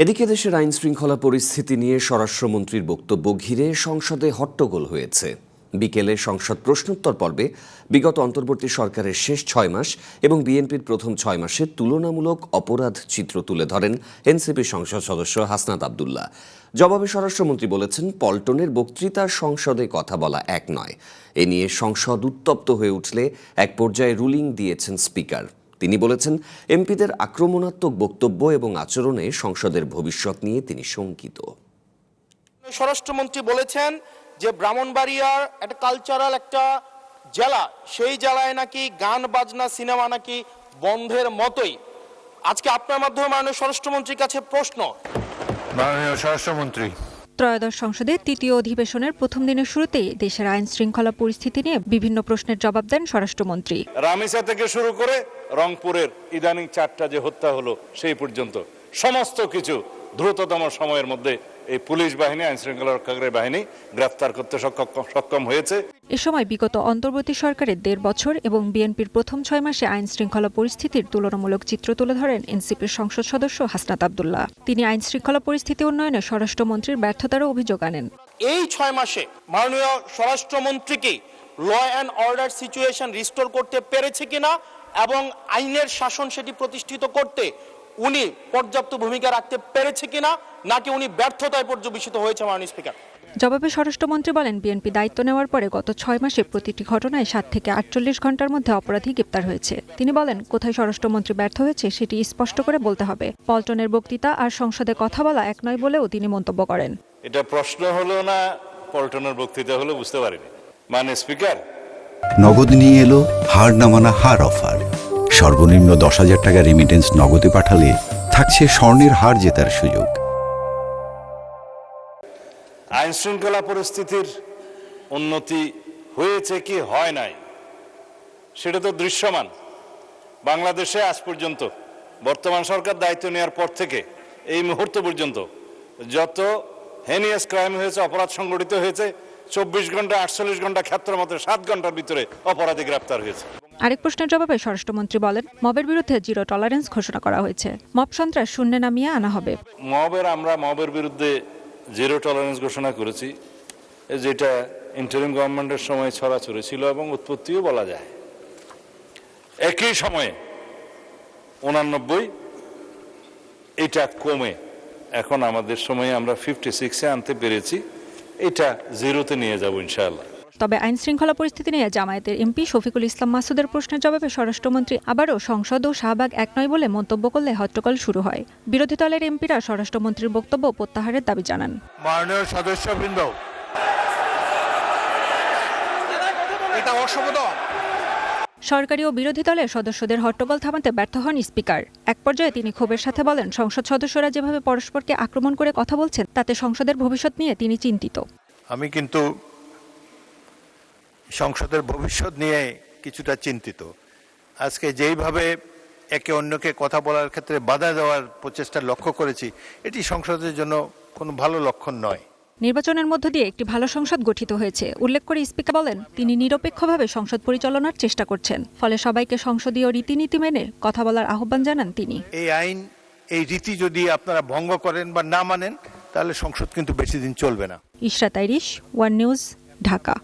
এদিকে দেশের আইন শৃঙ্খলা পরিস্থিতি নিয়ে স্বরাষ্ট্রমন্ত্রীর বক্তব্য ঘিরে সংসদে হট্টগোল হয়েছে। বিকেলে সংসদ প্রশ্নোত্তর পর্বে বিগত অন্তর্বর্তী সরকারের শেষ 6 মাস এবং বিএনপির প্রথম 6 মাসের তুলনামূলক অপরাধ চিত্র তুলে ধরেন এনসিপি সংসদ সদস্য হাসনাত আব্দুল্লাহ। জবাবে স্বরাষ্ট্রমন্ত্রী বলেছেন, পল্টনের বক্তৃতার সংসদে কথা বলা এক নয়। এ নিয়ে সংসদ উত্তপ্ত হয়ে উঠলে এক পর্যায়ে রুলিং দিয়েছেন স্পিকার। তিনি বলেছেন, এমপিদের আক্রমণাত্মক বক্তব্য এবং আচরণে সংসদের ভবিষ্যৎ নিয়ে তিনি শঙ্কিত। স্বরাষ্ট্রমন্ত্রী বলেছেন যে ব্রাহ্মণবাড়িয়ার একটা কালচারাল একটা জেলা, সেই জেলায় নাকি গান বাজনা সিনেমা নাকি বন্ধের মতোই। আজকে আপনার মাধ্যমে মাননীয় স্বরাষ্ট্রমন্ত্রীর কাছে প্রশ্ন। মাননীয় স্বরাষ্ট্রমন্ত্রী, ত্রয়োদশ সংসদের তৃতীয় অধিবেশনের প্রথম দিনের শুরুতেই দেশের আইন শৃঙ্খলা পরিস্থিতি নিয়ে বিভিন্ন প্রশ্নের জবাব দেন স্বরাষ্ট্রমন্ত্রী। রামিসা থেকে শুরু করে রংপুরের ইদানিং 4টা যে হত্যা হলো সেই পর্যন্ত সমস্ত কিছু দ্রুততম সময়ের মধ্যে এই পুলিশ বাহিনী, আইন শৃঙ্খলা রক্ষাকারী বাহিনী গ্রেফতার করতে সক্ষম হয়েছে। এ সময় বিগত অন্তর্বর্তী সরকারের 1.5 বছর এবং বিএনপির প্রথম 6 মাসে আইন শৃঙ্খলা পরিস্থিতির তুলনামূলক চিত্র তুলে ধরেন এনসিপির সংসদ সদস্য হাসনাত আব্দুল্লাহ। তিনি আইন শৃঙ্খলা পরিস্থিতি উন্নয়নে স্বরাষ্ট্রমন্ত্রীর ব্যর্থতারও অভিযোগ আনেন। এই 6 মাসে মাননীয় স্বরাষ্ট্রমন্ত্রীকে law and order situation restore করতে পেরেছে কিনা এবং আইনের শাসন সেটি প্রতিষ্ঠিত করতে উনি পর্যাপ্ত ভূমিকা রাখতে পেরেছে কিনা, নাকি উনি ব্যর্থতায় পর্যবেসিত হয়েছে মাননীয় স্পিকার। জবাবে স্বরাষ্ট্রমন্ত্রী বলেন, বিএনপি দায়িত্ব নেওয়ার পরে গত 6 মাসে প্রতিটি ঘটনায় 7 থেকে 48 ঘন্টার মধ্যে অপরাধী গ্রেপ্তার হয়েছে। তিনি বলেন, কোথায় স্বরাষ্ট্রমন্ত্রী ব্যর্থ হয়েছে সেটি স্পষ্ট করে বলতে হবে। পল্টনের বক্তৃতা আর সংসদে কথা বলা এক নয় বলেও তিনি মন্তব্য করেন। এটা প্রশ্ন হলো না পল্টনের বক্তৃতা হলো, বুঝতে পারিনি। মানে স্পিকার, নগদ নিয়ে এলো হার না মানা হার অফার। সর্বনিম্ন 10,000 টাকা রেমিটেন্স নগদে পাঠালে থাকছে স্বর্ণের হার জেতার সুযোগ। আইন শৃঙ্খলা পরিস্থিতির উন্নতি হয়েছে কি হয় নাই সেটা তো দৃশ্যমান। বাংলাদেশে আজ পর্যন্ত বর্তমান সরকার দায়িত্ব নেওয়ার পর থেকে এই মুহূর্ত পর্যন্ত যত হেনিয়াস ক্রাইম হয়েছে, অপরাধ সংগঠিত হয়েছে, 24 ঘন্টা 48 ঘন্টা ক্ষেত্রের মধ্যে 7 ঘন্টার ভিতরে অপরাধী গ্রেপ্তার হয়েছে। আরেক প্রশ্নের জবাবে স্বরাষ্ট্রমন্ত্রী বলেন, মবের বিরুদ্ধে জিরো টলারেন্স ঘোষণা করা হয়েছে। মব সন্ত্রাস শূন্যে নামিয়ে আনা হবে। আমরা মবের বিরুদ্ধে জিরো টলারেন্স ঘোষণা করেছি, যেটা ইন্টারিম গভর্নমেন্টের সময় ছড়াছড়ি ছিল এবং উৎপত্তিও বলা যায়। একই সময়ে 89 এটা কমে এখন আমাদের সময়ে আমরা 56-এ আনতে পেরেছি। এটা 0-তে নিয়ে যাব ইনশাআল্লাহ। তবে আইন শৃঙ্খলা পরিস্থিতি নিয়ে জামায়াতের এমপি শফিকুল ইসলাম মাসুদের প্রশ্নের জবাবে স্বরাষ্ট্রমন্ত্রী আবারও সংসদ ও শাহবাগ এক নয় বলে মন্তব্য করলে হট্টগোল শুরু হয়। বিরোধী দলের এমপিরা স্বরাষ্ট্রমন্ত্রীর বক্তব্য প্রত্যাহারের দাবি জানান। মাননীয় সদস্যবৃন্দ, এটা অসম্ভব। সরকারি ও বিরোধী দলের সদস্যদের হট্টগোল থামাতে ব্যর্থ হন স্পিকার। এক পর্যায়ে তিনি ক্ষোভের সাথে বলেন, সংসদ সদস্যরা যেভাবে পরস্পরকে আক্রমণ করে কথা বলছেন তাতে সংসদের ভবিষ্যৎ নিয়ে তিনি চিন্তিত। আমি কিন্তু সংসদের ভবিষ্যৎ নিয়ে কিছুটা চিন্তিত। আজকে যেইভাবে একে অন্যকে কথা বলার ক্ষেত্রে বাধা দেওয়ার প্রচেষ্টা লক্ষ্য করেছি, এটি সংসদের জন্য কোনো ভালো লক্ষণ নয়। নির্বাচনের মধ্য দিয়ে একটি ভালো সংসদ গঠিত হয়েছে উল্লেখ করে স্পিকার বলেন, তিনি নিরপেক্ষভাবে সংসদ পরিচালনার চেষ্টা করছেন। ফলে সবাইকে সংসদীয় রীতিনীতি মেনে কথা বলার আহ্বান জানান তিনি। এই আইন, এই রীতি যদি আপনারা ভঙ্গ করেন বা না মানেন, তাহলে সংসদ কিন্তু বেশি দিন চলবে না। Ishrat Irish, one news, Dhaka.